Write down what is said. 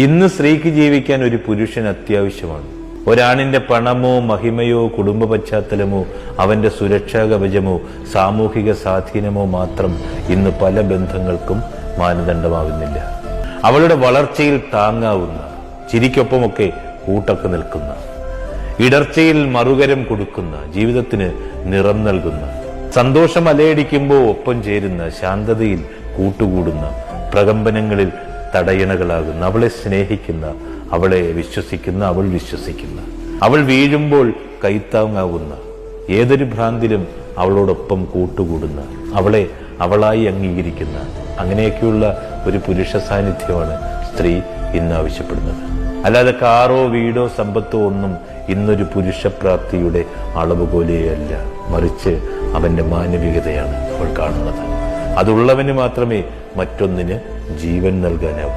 ഇന്ന് സ്ത്രീക്ക് ജീവിക്കാൻ ഒരു പുരുഷൻ അത്യാവശ്യമാണ്. ഒരാണിന്റെ പണമോ മഹിമയോ കുടുംബ പശ്ചാത്തലമോ അവന്റെ സുരക്ഷാ കവചമോ സാമൂഹിക സ്വാധീനമോ മാത്രം ഇന്ന് പല ബന്ധങ്ങൾക്കും മാനദണ്ഡമാകുന്നില്ല. അവളുടെ വളർച്ചയിൽ താങ്ങാവുന്ന, ചിരിക്കൊപ്പമൊക്കെ കൂട്ടൊക്കെ നിൽക്കുന്ന, ഇടർച്ചയിൽ മറുകരം കൊടുക്കുന്ന, ജീവിതത്തിന് നിറം നൽകുന്ന, സന്തോഷം അലയടിക്കുമ്പോൾ ഒപ്പം ചേരുന്ന, ശാന്തതയിൽ കൂട്ടുകൂടുന്ന, പ്രകമ്പനങ്ങളിൽ തടയണകളാകുന്ന, അവളെ സ്നേഹിക്കുന്ന, അവളെ വിശ്വസിക്കുന്ന, അവൾ വിശ്വസിക്കുന്ന, അവൾ വീഴുമ്പോൾ കൈത്താങ്ങാവുന്ന, ഏതൊരു ഭ്രാന്തിലും അവളോടൊപ്പം കൂട്ടുകൂടുന്ന, അവളെ അവളായി അംഗീകരിക്കുന്ന, അങ്ങനെയൊക്കെയുള്ള ഒരു പുരുഷ സാന്നിധ്യമാണ് സ്ത്രീ ഇന്ന് ആവശ്യപ്പെടുന്നത്. അല്ലാതെ കാറോ വീടോ സമ്പത്തോ ഒന്നും ഇന്നൊരു പുരുഷപ്രാപ്തിയുടെ അളവുകോലെയല്ല. മറിച്ച് അവന്റെ മാനവികതയാണ് അവൾ കാണുന്നത്. അതുള്ളവന് മാത്രമേ മറ്റൊന്നിന് ജീവൻ നൽകാനാവൂ.